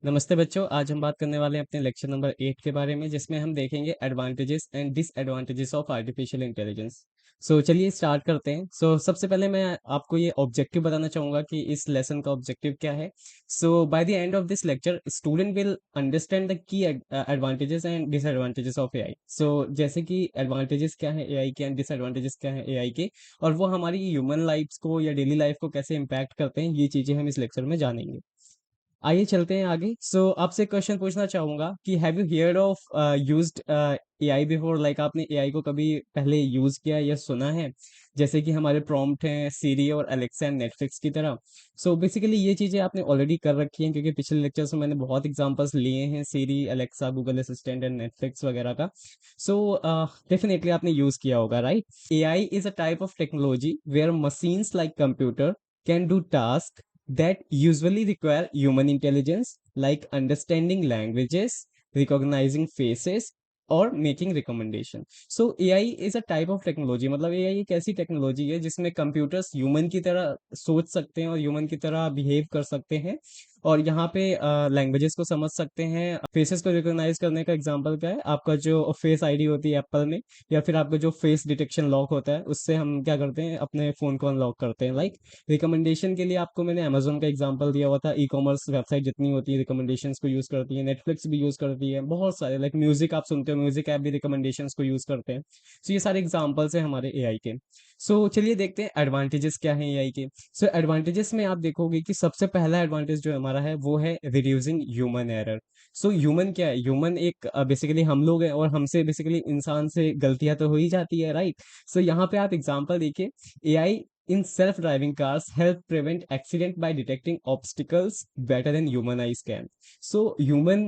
नमस्ते बच्चों। आज हम बात करने वाले हैं अपने लेक्चर नंबर 8 के बारे में, जिसमें हम देखेंगे advantages and disadvantages of artificial intelligence. चलिए स्टार्ट करते हैं। सबसे पहले मैं आपको ये ऑब्जेक्टिव बताना चाहूँगा कि इस लेसन का ऑब्जेक्टिव क्या है। By the end of this lecture student will understand the key advantages and disadvantages of AI. जैसे कि एडवांटेजेस क्या है एआई के एंड डिसएडवांटेजेस क्या है एआई के, और वो हमारी ह्यूमन लाइफ्स को या डेली लाइफ को कैसे इम्पैक्ट करते हैं, ये चीज़ें हम इस लेक्चर में जानेंगे। आइए चलते हैं आगे। आपसे क्वेश्चन पूछना चाहूंगा कि have you heard of used AI before, like आपने एआई को कभी पहले यूज किया या सुना है? जैसे कि हमारे प्रॉम्प्ट हैं सीरी और अलेक्सा एंड नेटफ्लिक्स की तरह। बेसिकली ये चीजें आपने ऑलरेडी कर रखी हैं, क्योंकि पिछले लेक्चर्स में मैंने बहुत एग्जांपल्स लिए हैं Siri, Alexa, Google assistant and Netflix वगैरह का। सो डेफिनेटली आपने यूज किया होगा, right? AI is a type of technology where machines like computer can do tasks that usually require human intelligence, like understanding languages, recognizing faces, और making recommendation. AI is a type of technology, मतलब AI एक ऐसी technology है जिसमें computers human की तरह सोच सकते हैं और ह्यूमन की तरह बिहेव कर सकते हैं, और यहाँ पे लैंग्वेजेस को समझ सकते हैं। फेसेस को रिकॉग्नाइज करने का एग्जांपल क्या है? आपका जो फेस आईडी होती है एप्पल में, या फिर आपका जो फेस डिटेक्शन लॉक होता है, उससे हम क्या करते हैं, अपने फोन को अनलॉक करते हैं। लाइक रिकमेंडेशन के लिए आपको मैंने अमेजोन का एग्जांपल दिया हुआ था। ई कॉमर्स वेबसाइट जितनी होती है रिकमेंडेशंस को यूज करती है, नेटफ्लिक्स भी यूज करती है, बहुत सारे, लाइक म्यूजिक आप सुनते हो, म्यूजिक ऐप भी रिकमेंडेशंस को यूज करते हैं। ये सारे एग्जांपल्स हैं हमारे एआई के। चलिए देखते हैं एडवांटेजेस क्या हैं एआई के। एडवांटेजेस में आप देखोगे कि सबसे पहला एडवांटेज जो हमारा है वो है रिड्यूसिंग ह्यूमन एरर। ह्यूमन क्या है? ह्यूमन एक बेसिकली हम लोग हैं, और हमसे बेसिकली इंसान से गलतियां तो हो ही जाती है, राइट? यहाँ पे आप एग्जांपल देखिए। AI in self-driving cars help prevent accident by detecting obstacles better than human eyes can. Human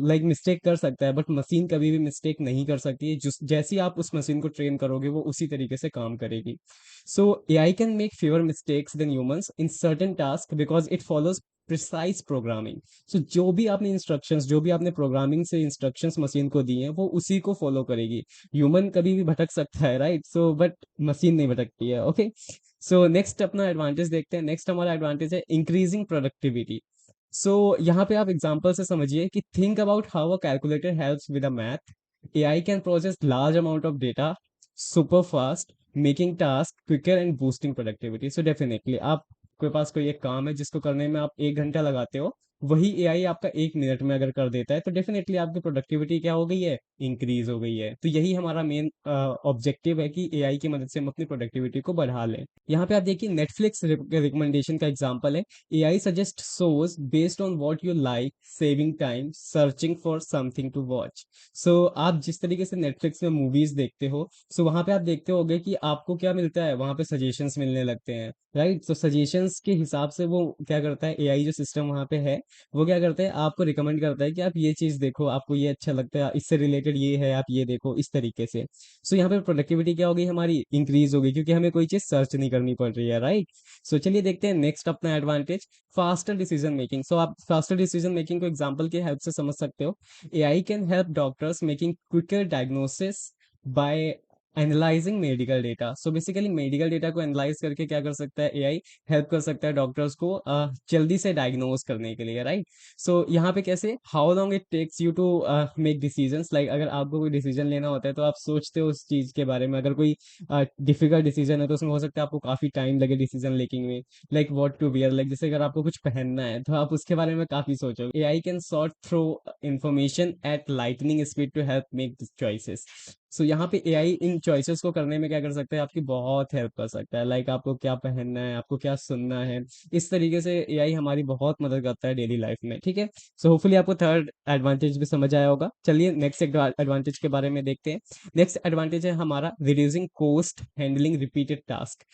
like mistake कर सकता है, बट मशीन कभी भी मिस्टेक नहीं कर सकती है। जिस जैसी आप उस मशीन को ट्रेन करोगे वो उसी तरीके से काम करेगी। AI can make fewer mistakes than humans in certain tasks because it follows precise programming. जो भी आपने इंस्ट्रक्शंस, जो भी आपने प्रोग्रामिंग से इंस्ट्रक्शंस मशीन को दी हैं, वो उसी को फॉलो करेगी। ह्यूमन कभी भी भटक सकता है, राइट? बट मशीन नहीं भटकती है। ओके। नेक्स्ट अपना एडवांटेज देखते हैं। नेक्स्ट हमारा एडवांटेज है इंक्रीजिंग प्रोडक्टिविटी। यहाँ पे आप एग्जांपल से समझिए कि think about how a calculator helps with a math. AI can process large amount of data super fast, making task quicker and boosting productivity. Definitely आपके पास कोई एक काम है जिसको करने में आप 1 घंटा लगाते हो, वही एआई आपका 1 मिनट में अगर कर देता है, तो डेफिनेटली आपकी प्रोडक्टिविटी क्या हो गई है? इंक्रीज हो गई है। तो यही हमारा मेन ऑब्जेक्टिव है कि एआई की मदद से हम अपनी प्रोडक्टिविटी को बढ़ा लें। यहाँ पे आप देखिए नेटफ्लिक्स रिकमेंडेशन का एग्जांपल है। AI suggest shows based on what you like, saving time searching for something to watch. आप जिस तरीके से नेटफ्लिक्स में मूवीज देखते हो, वहां पे आप देखते होगे कि आपको क्या मिलता है, वहां पे सजेशंस मिलने लगते हैं, राइट? सजेशंस के हिसाब से वो क्या करता है, एआई जो सिस्टम वहां पे है, वो क्या करता है, आपको रिकमेंड करता है कि आप ये चीज देखो, आपको ये अच्छा लगता है, इससे रिलेटेड ये है, आप ये देखो, इस तरीके से। यहाँ पे प्रोडक्टिविटी क्या होगी हमारी? इंक्रीज होगी, क्योंकि हमें कोई चीज सर्च नहीं करनी पड़ रही है, राइट? चलिए देखते हैं नेक्स्ट अपना एडवांटेज, फास्टर डिसीजन मेकिंग। आप फास्टर डिसीजन मेकिंग को एग्जांपल के हेल्प से समझ सकते हो। AI can help doctors making quicker diagnosis by analysing medical data. Basically medical data को एनालाइज करके क्या कर सकता है एआई? हेल्प कर सकता है डॉक्टर्स को जल्दी से डायग्नोज करने के लिए, राइट? यहाँ पे कैसे, how long it takes you to make decisions, like अगर आपको कोई डिसीजन लेना होता है तो आप सोचते हो उस चीज के बारे में। अगर कोई डिफिकल्ट डिसीजन है तो उसमें हो सकता है आपको काफी टाइम लगे डिसीजन मेकिंग में। Like what to wear, like जैसे अगर आपको कुछ पहनना है तो आप उसके बारे में काफी सोचोगे। AI can sort through information at lightning speed to help make this choices. यहाँ पे एआई इन चॉइसेस को करने में क्या कर सकता है, आपकी बहुत हेल्प कर सकता है। लाइक आपको क्या पहनना है, आपको क्या सुनना है, इस तरीके से एआई हमारी बहुत मदद करता है डेली लाइफ में, ठीक है? होपफुली आपको थर्ड एडवांटेज भी समझ आया होगा। चलिए नेक्स्ट एडवांटेज के बारे में देखते हैं। नेक्स्ट एडवांटेज है हमारा reducing cost handling repeated task.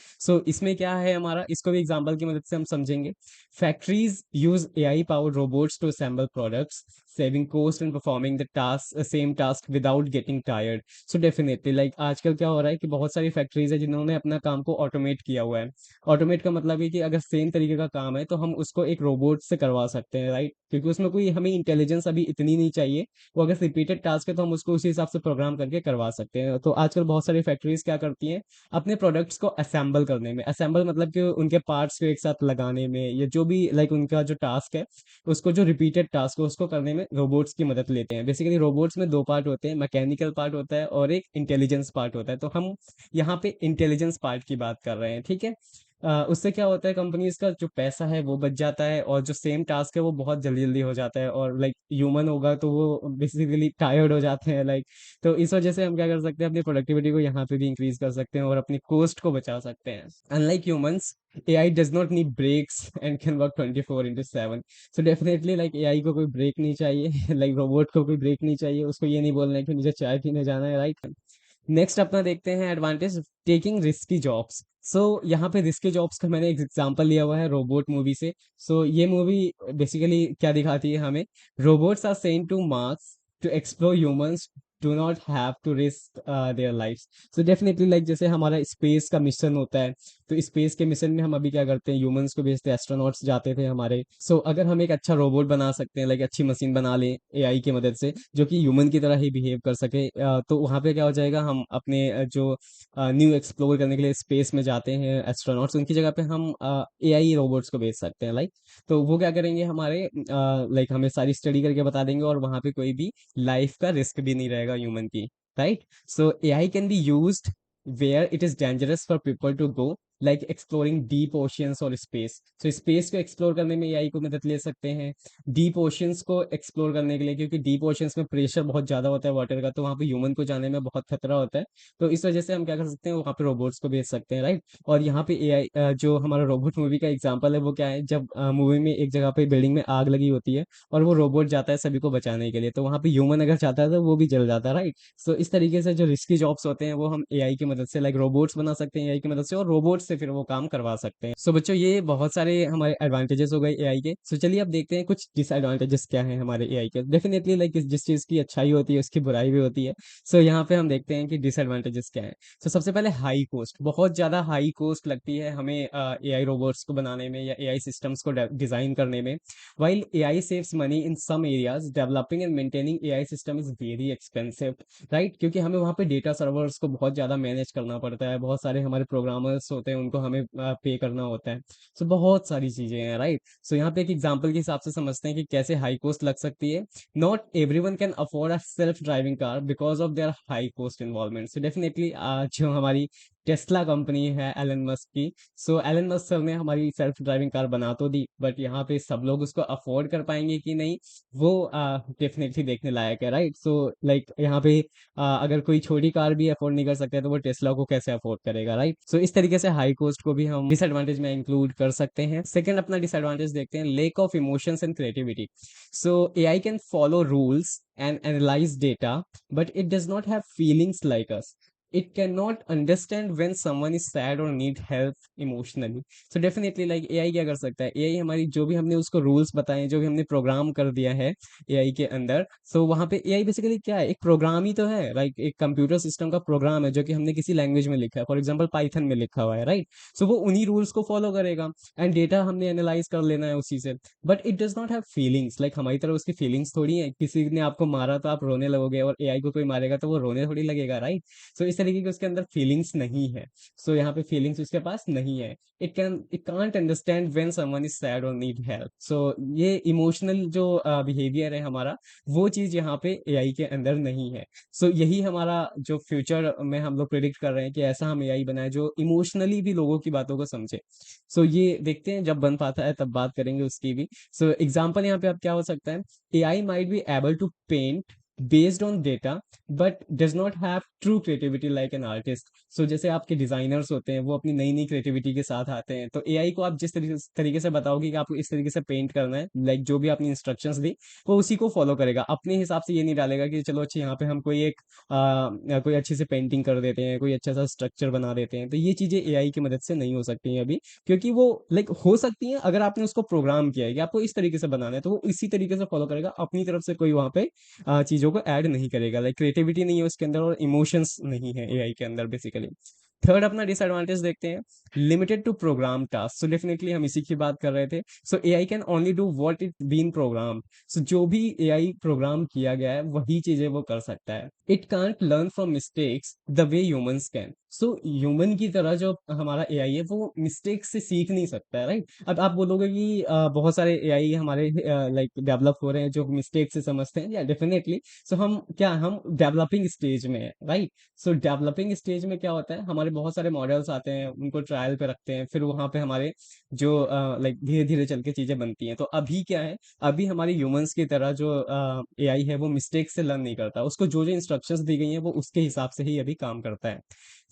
इसमें क्या है हमारा, इसको भी एग्जांपल की मदद से हम समझेंगे। Factories use AI powered robots to assemble products, saving cost and performing the task same task without getting tired. So definitely like आजकल क्या हो रहा है कि बहुत सारी फैक्ट्रीज है जिन्होंने अपना काम को ऑटोमेट किया हुआ है। ऑटोमेट का मतलब है कि अगर सेम तरीके का काम है तो हम उसको एक रोबोट से करवा सकते हैं, राइट, क्योंकि उसमें कोई हमें इंटेलिजेंस अभी इतनी नहीं चाहिए। वो अगर रिपीटेड टास्क है तो हम उसको उसी हिसाब से प्रोग्राम करके करवा सकते हैं। तो आजकल बहुत सारी फैक्ट्रीज क्या करती हैं, अपने प्रोडक्ट्स को असेंबल करने में, असेंबल मतलब कि उनके पार्ट्स को एक साथ लगाने में, या जो भी लाइक उनका जो टास्क है उसको, जो रिपीटेड टास्क है उसको करने में रोबोट्स की मदद लेते हैं। बेसिकली रोबोट्स में दो पार्ट होते हैं, मैकेनिकल पार्ट होता है और एक इंटेलिजेंस पार्ट होता है। तो हम यहाँ पे इंटेलिजेंस पार्ट की बात कर रहे हैं, ठीक है। उससे क्या होता है, कंपनीज का जो पैसा है वो बच जाता है, और जो सेम टास्क है वो बहुत जल्दी जल्दी हो जाता है। और लाइक ह्यूमन होगा तो वो बेसिकली टायर्ड हो जाते हैं, लाइक। तो इस वजह से हम क्या कर सकते हैं, अपनी प्रोडक्टिविटी को यहाँ पे भी इंक्रीज कर सकते हैं और अपनी कॉस्ट को बचा सकते हैं। Unlike humans, AI does not need breaks and can work 24/7। So definitely like AI को कोई ब्रेक नहीं चाहिए लाइक रोबोट को कोई ब्रेक नहीं चाहिए, उसको ये नहीं बोलना है कि मुझे चाय पीने जाना है, राइट। नेक्स्ट अपना देखते हैं एडवांटेज, टेकिंग रिस्की जॉब्स। सो यहाँ पे रिस्की जॉब्स का मैंने एक एग्जांपल लिया हुआ है रोबोट मूवी से। सो ये मूवी बेसिकली क्या दिखाती है हमें, robots are sent to Mars to explore humans do not have to risk their lifes. So definitely like जैसे हमारा स्पेस का मिशन होता है, तो स्पेस के मिशन में हम अभी क्या करते हैं, ह्यूमंस को भेजते हैं, एस्ट्रोनॉट्स जाते थे हमारे। सो अगर हम एक अच्छा रोबोट बना सकते हैं, लाइक अच्छी मशीन बना लें AI की मदद से, जो कि ह्यूमन की तरह ही बिहेव कर सके, तो वहाँ पे क्या हो जाएगा, हम अपने जो न्यू एक्सप्लोर करने के लिए स्पेस में जाते हैं एस्ट्रोनॉट्स, उनकी जगह पे हम AI रोबोट्स को भेज सकते हैं, लाइक। तो वो क्या करेंगे हमारे, लाइक हमें सारी स्टडी करके बता देंगे, और वहाँ पे कोई भी लाइफ का रिस्क भी नहीं रहेगा ह्यूमन की, right. So AI can be used where it is dangerous for people to go, like exploring deep oceans और space। so स्पेस को एक्सप्लोर करने में AI को मदद ले सकते हैं, डीप ओशियंस को एक्सप्लोर करने के लिए, क्योंकि डीप ओशियंस में प्रेशर बहुत ज़्यादा होता है वाटर का, तो वहाँ पे ह्यूमन को जाने में बहुत खतरा होता है। तो इस वजह से हम क्या कर सकते हैं, वहाँ पे रोबोट्स को भेज सकते हैं, राइट। और यहाँ पे AI, जो हमारा रोबोट मूवी का एग्जाम्पल है, वो क्या है, जब मूवी में एक जगह पे बिल्डिंग में आग लगी होती है और वो रोबोट जाता है सभी को बचाने के लिए, तो वहाँ पे ह्यूमन अगर चाहता है तो वो भी जल जाता है, राइट। सो इस तरीके से जो रिस्की जॉब्स होते हैं वो हम AI की मदद से, लाइक रोबोट्स बना सकते हैं AI की मदद से, और रोबोट से फिर वो काम करवा सकते हैं। सो बच्चों, ये बहुत सारे हमारे एडवांटेजेस हो गए AI के। सो चलिए अब देखते हैं कुछ डिसएडवांटेजेस क्या हैं हमारे AI के। डेफिनेटली लाइक जिस चीज़ की अच्छाई होती है उसकी बुराई भी होती है। सो यहाँ पे हम देखते हैं कि डिसएडवांटेजेस क्या है। तो सबसे पहले हाई कॉस्ट, बहुत ज़्यादा हाई कॉस्ट लगती है हमें AI रोबोट्स को बनाने में या AI सिस्टम्स को डिज़ाइन करने में। While AI saves money in some areas, developing and maintaining AI system is very expensive, right, क्योंकि हमें वहाँ पे डेटा सर्वर्स को बहुत ज़्यादा मैनेज करना पड़ता है, बहुत सारे हमारे प्रोग्रामर्स होते हैं उनको हमें पे करना होता है। सो बहुत सारी चीज़ें हैं, राइट। सो यहाँ पे एक एग्जांपल के हिसाब से समझते हैं कि कैसे हाई कॉस्ट लग सकती है। Not everyone can afford a self driving car because of their high cost involvement. So definitely जो हमारी टेस्ला कंपनी है एलन मस्क की, सो एलन मस्क सर ने हमारी सेल्फ ड्राइविंग कार बना तो दी, बट यहाँ पे सब लोग उसको अफोर्ड कर पाएंगे कि नहीं, वो डेफिनेटली देखने लायक है, राइट। सो लाइक यहाँ पे अगर कोई छोटी कार भी अफोर्ड नहीं कर सकता तो वो टेस्ला को कैसे अफोर्ड करेगा, राइट। सो इस तरीके से हाई कॉस्ट को भी हम डिसएडवांटेज में इंक्लूड कर सकते हैं। सेकंड अपना डिसएडवांटेज देखते हैं, lake of emotions and creativity. So AI can follow rules and analyze data, but it does not have feelings like us. It cannot understand when someone is sad or need help emotionally। So definitely like AI क्या कर सकता है, AI हमारी जो भी हमने उसको rules बताए, जो भी हमने प्रोग्राम कर दिया है AI के अंदर, सो वहाँ पे AI बेसिकली क्या है, एक प्रोग्राम ही तो है, लाइक एक कंप्यूटर सिस्टम का प्रोग्राम है जो कि हमने किसी लैंग्वेज में लिखा है, फॉर एग्जाम्पल पाइथन में लिखा हुआ है, राइट। सो वो उन्हीं रूल्स को फॉलो करेगा, एंड डेटा हमने एनालाइज कर लेना है उसी से। But it does not have feelings, like हमारी तरह उसकी फीलिंग्स थोड़ी है, किसी ने आपको मारा तो आप रोने लगोगे, और AI को कोई मारेगा तो वो रोने थोड़ी लगेगा, राइट। सो इस तरीके की उसके अंदर फीलिंग्स नहीं है। सो यहाँ पे फीलिंग्स उसके पास नहीं है। It can't understand when someone is sad और नीड हेल्प। सो ये इमोशनल जो बिहेवियर है हमारा, वो चीज़ यहाँ पे AI के अंदर नहीं है। सो यही हमारा जो फ्यूचर में हम लोग प्रिडिक्ट कर रहे हैं कि ऐसा हम AI बनाए जो इमोशनली भी लोगों की बातों को समझे। सो ये देखते हैं, जब बन पाता है तब बात करेंगे उसकी भी। सो एग्जाम्पल यहाँ पे अब क्या हो सकता है, AI might be able to paint based on data, but does not have true creativity like an artist. So जैसे आपके डिजाइनर्स होते हैं, वो अपनी नई नई क्रिएटिविटी के साथ आते हैं, तो AI को आप जिस तरीके से बताओगे कि आपको इस तरीके से पेंट करना है, लाइक जो भी आपने इंस्ट्रक्शंस दी, वो उसी को फॉलो करेगा, अपने हिसाब से ये नहीं डालेगा कि चलो अच्छा यहाँ पे हम कोई एक कोई अच्छी से पेंटिंग कर देते हैं, कोई अच्छा सा स्ट्रक्चर बना देते हैं। तो ये चीज़ें AI की मदद से नहीं हो सकती हैं अभी, क्योंकि वो लाइक हो सकती हैं अगर आपने उसको प्रोग्राम किया है कि आपको इस तरीके से बनाना है, तो वो इसी तरीके से फॉलो करेगा, अपनी तरफ से कोई वहाँ पे चीज़ों चीज़ों को ऐड नहीं करेगा, लाइक क्रिएटिविटी नहीं है उसके अंदर और इमोशंस नहीं है एआई के अंदर बेसिकली। थर्ड अपना डिसएडवांटेज देखते हैं, limited to program task. So definitely हम इसी की बात कर रहे थे। So AI can only do what it been program. So जो भी एआई प्रोग्राम किया गया है वही चीजें वो कर सकता है। It can't learn from mistakes the way humans can. So human की तरह जो हमारा एआई है वो मिस्टेक से सीख नहीं सकता है, राइट। अब आप बोलोगे कि बहुत सारे एआई हमारे लाइक डेवलप हो रहे हैं जो मिस्टेक से समझते हैं, या डेफिनेटली। सो हम डेवलपिंग स्टेज में है, राइट। सो डेवलपिंग स्टेज में क्या होता है, हमारे बहुत सारे मॉडल्स आते हैं, उनको ट्रायल पे रखते हैं, फिर वहाँ पे हमारे जो लाइक धीरे धीरे चल के चीजें बनती हैं। तो अभी क्या है, अभी हमारी ह्यूमंस की तरह जो एआई है वो मिस्टेक से लर्न नहीं करता, उसको जो जो इंस्ट्रक्शंस दी गई हैं वो उसके हिसाब से ही अभी काम करता है।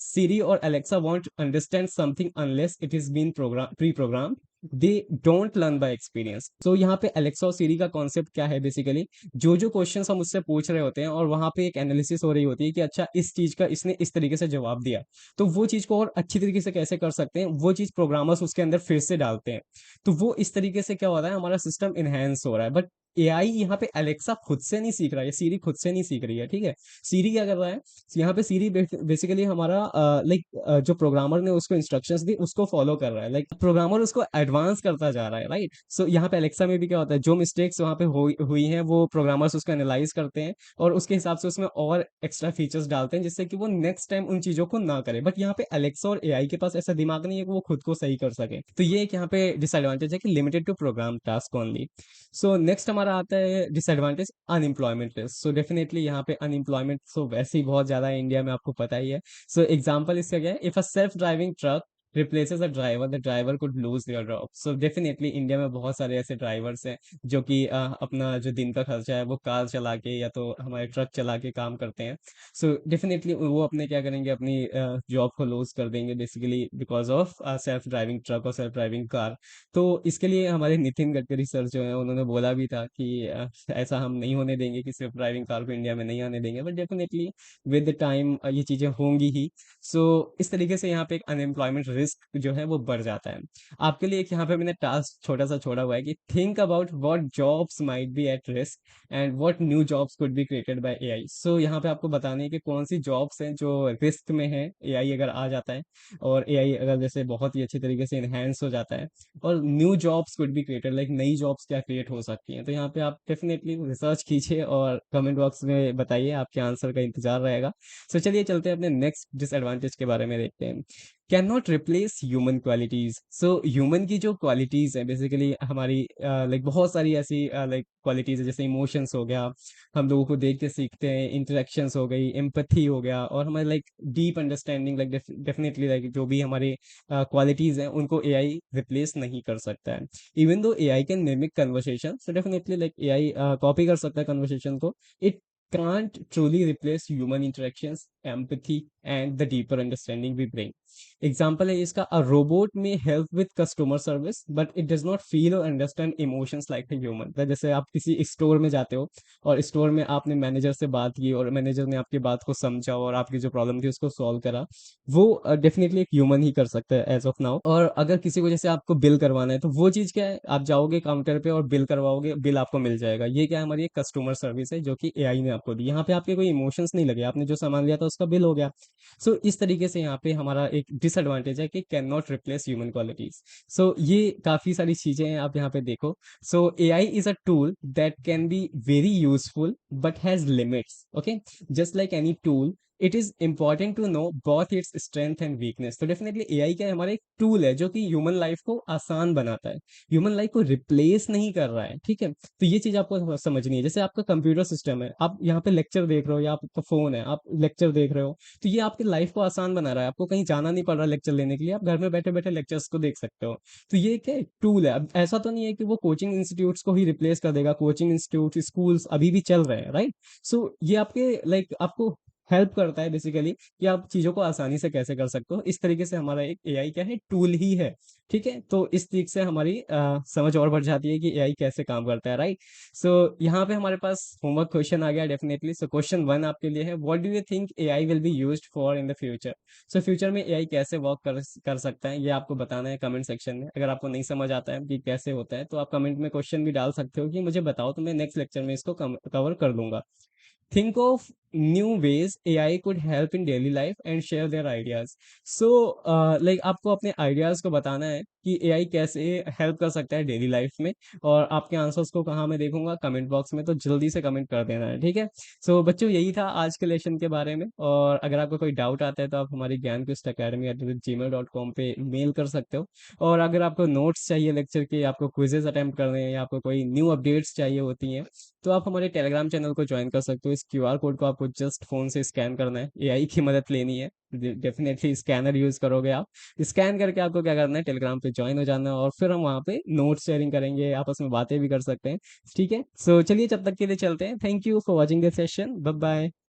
Siri or Alexa won't understand something unless it is been pre-programmed. They don't learn by experience. So यहाँ पे अलेक्सा और सीरी का कॉन्सेप्ट क्या है बेसिकली, जो जो क्वेश्चंस हम उससे पूछ रहे होते हैं और वहां पे एक एनालिसिस हो रही होती है कि अच्छा इस चीज का इसने इस तरीके से जवाब दिया, तो वो चीज को और अच्छी तरीके से कैसे कर सकते हैं, वो चीज प्रोग्रामर्स उसके अंदर फिर से डालते हैं। तो वो इस तरीके से क्या हो रहा है, हमारा सिस्टम इनहेंस हो रहा है। बट एआई यहाँ पे अलेक्सा खुद से नहीं सीख रहा है, सीरी खुद से नहीं सीख रही है, ठीक है। सीरी क्या कर रहा है, यहाँ पे सीरी बेसिकली हमारा लाइक जो प्रोग्रामर ने उसको इंस्ट्रक्शंस दी उसको फॉलो कर रहा है, लाइक प्रोग्रामर उसको एडवांस करता जा रहा है, राइट। सो यहाँ पे अलेक्सा में भी क्या होता है, जो मिस्टेक्स वहाँ पे हुई हैं वो प्रोग्रामर्स उसको एनालाइज करते हैं और उसके हिसाब से उसमें और एक्स्ट्रा फीचर्स डालते हैं जिससे कि वो नेक्स्ट टाइम उन चीजों को ना करे। बट यहाँ पे अलेक्सा और एआई के पास ऐसा दिमाग नहीं है कि वो खुद को सही कर सके। तो ये एक यहाँ पे डिसएडवांटेज है कि limited to program task only. So next हमारा आता है disadvantage, unemployment risk. So definitely यहाँ पे अनएम्प्लॉयमेंट तो वैसे ही बहुत ज्यादा है इंडिया में, आपको पता ही है। सो एग्जाम्पल इसका क्या है, if a self driving truck replaces a driver, the driver could lose their job. So definitely India में बहुत सारे ऐसे ड्राइवर्स हैं जो कि अपना जो दिन का खर्चा है वो कार चला के या तो हमारे ट्रक चला के काम करते हैं। सो डेफिनेटली वो अपने क्या करेंगे, अपनी जॉब को लूज कर देंगे basically because of self driving truck और सेल्फ ड्राइविंग कार। तो इसके लिए हमारे नितिन गडकरी सर जो है उन्होंने बोला भी था कि ऐसा हम नहीं होने देंगे कि सिर्फ ड्राइविंग कार को इंडिया में नहीं आने देंगे, but definitely with the time ये चीज़ें होंगी ही। सो इस तरीके से यहाँ पे एक अनएम्प्लॉयमेंट रिस्क जो है वो बढ़ जाता है। आपके लिए एक यहाँ पे मैंने टास्क छोटा सा छोड़ा हुआ है कि think about what jobs might be at risk and what new jobs could be created by AI. So यहाँ पे आपको बताने है कि कौन सी जॉब्स हैं जो रिस्क में है एआई अगर आ जाता है, और एआई अगर जैसे बहुत ही अच्छी तरीके से इनहेंस हो जाता है, और new jobs could be created, like नई जॉब्स क्या क्रिएट हो सकती हैं। तो यहाँ पे आप डेफिनेटली रिसर्च कीजिए और कमेंट बॉक्स में बताइए, आपके आंसर का इंतजार रहेगा। सो चलिए चलते हैं अपने नेक्स्ट डिसएडवांटेज के बारे में देखते हैं। Can not replace human qualities. So human की जो क्वालिटीज है बेसिकली हमारी लाइक बहुत सारी ऐसी लाइक क्वालिटीज है, जैसे इमोशंस हो गया, हम लोगों को देख के सीखते हैं, इंटरेक्शंस हो गई, एम्पथी हो गया, और हमारे like deep understanding, like definitely like जो भी हमारी क्वालिटीज हैं उनको एआई रिप्लेस नहीं कर सकता है। Even though AI can mimic conversation, so definitely like AI copy कर सकता है कन्वर्सेशन को, it can't truly replace human interactions, empathy, and the deeper understanding we bring. Example है इसका, a robot may help with customer service but it does not feel or understand emotions like a human. जैसे आप किसी store में जाते हो और store में आपने मैनेजर से बात की और मैनेजर ने आपकी बात को समझा और आपकी जो प्रॉब्लम थी उसको सॉल्व करा, वो डेफिनेटली एक ह्यूमन ही कर सकता है एज ऑफ नाउ। और अगर किसी को जैसे आपको बिल करवाना है तो वो चीज़ क्या है, आप जाओगे काउंटर पे और बिल करवाओगे, बिल आपको मिल जाएगा। ये क्या है, हमारी एक कस्टमर सर्विस है जो कि एआई ने आपको दी। यहाँ पे आपके कोई इमोशंस नहीं लगे, आपने जो सामान लिया था उसका बिल हो गया। सो इस तरीके से यहाँ पे हमारा एक डिसएडवांटेज है कि can not replace human qualities. So ये काफी सारी चीजें हैं, आप यहाँ पे देखो। So AI is a tool that can be very useful but has limits, okay. Just like any tool, it is important to know both its strength and weakness. तो डेफिनेटली एआई क्या है, हमारा एक टूल है जो कि human life को आसान बनाता है, ह्यूमन लाइफ को रिप्लेस नहीं कर रहा है, ठीक है। तो ये चीज आपको समझनी है। जैसे आपका कंप्यूटर सिस्टम है, आप यहाँ पे लेक्चर देख रहे हो, या आपका फोन है आप लेक्चर देख रहे हो, तो ये आपकी लाइफ को आसान बना रहा है, आपको कहीं जाना नहीं पड़ रहा लेक्चर लेने के लिए, आप घर में बैठे बैठे लेक्चर्स को देख सकते हो। तो ये क्या टूल है। अब ऐसा तो नहीं है कि वो कोचिंग इंस्टीट्यूट्स को ही रिप्लेस कर देगा, कोचिंग इंस्टीट्यूट स्कूल्स अभी भी चल रहे हैं, राइट। सो ये आपके लाइक आपको हेल्प करता है बेसिकली कि आप चीजों को आसानी से कैसे कर सकते हो। इस तरीके से हमारा एक एआई क्या है, टूल ही है, ठीक है। तो इस तरीके से हमारी समझ और बढ़ जाती है कि एआई कैसे काम करता है, राइट। सो यहाँ पे हमारे पास होमवर्क क्वेश्चन आ गया डेफिनेटली। सो क्वेश्चन वन आपके लिए है, what do you think AI will be used for in the future. So future में एआई कैसे वर्क कर सकता है, ये आपको बताना है कमेंट सेक्शन में। अगर आपको नहीं समझ आता है कि कैसे होता है तो आप कमेंट में क्वेश्चन भी डाल सकते हो कि मुझे बताओ, तो मैं नेक्स्ट लेक्चर में इसको कवर कर दूंगा। think of new ways AI could help in daily life and share their ideas. So like आपको अपने आइडियाज़ को बताना है कि एआई कैसे हेल्प कर सकता है डेली लाइफ में, और आपके आंसर्स को कहाँ मैं देखूंगा, कमेंट बॉक्स में, तो जल्दी से कमेंट कर देना है, ठीक है। सो बच्चों, यही था आज के लेसन के बारे में, और अगर आपको कोई डाउट आता है तो आप हमारी ज्ञान क्विस्ट अकेडमी @gmail.com पे मेल कर सकते हो। और अगर आपको नोट्स चाहिए लेक्चर के, आपको क्विजेज अटेम्प्ट करने हैं, या आपको कोई न्यू अपडेट्स चाहिए होती हैं, तो आप हमारे टेलीग्राम चैनल को ज्वाइन कर सकते हो। इस क्यूआर कोड को आपको जस्ट फोन से स्कैन करना है, एआई की मदद लेनी है, डेफिनेटली स्कैनर यूज करोगे आप। स्कैन करके आपको क्या करना है, टेलीग्राम पे ज्वाइन हो जाना है, और फिर हम वहाँ पे नोट शेयरिंग करेंगे, आपस में बातें भी कर सकते हैं, ठीक है। सो चलिए, जब तक के लिए चलते हैं। Thank you for watching this session, bye bye.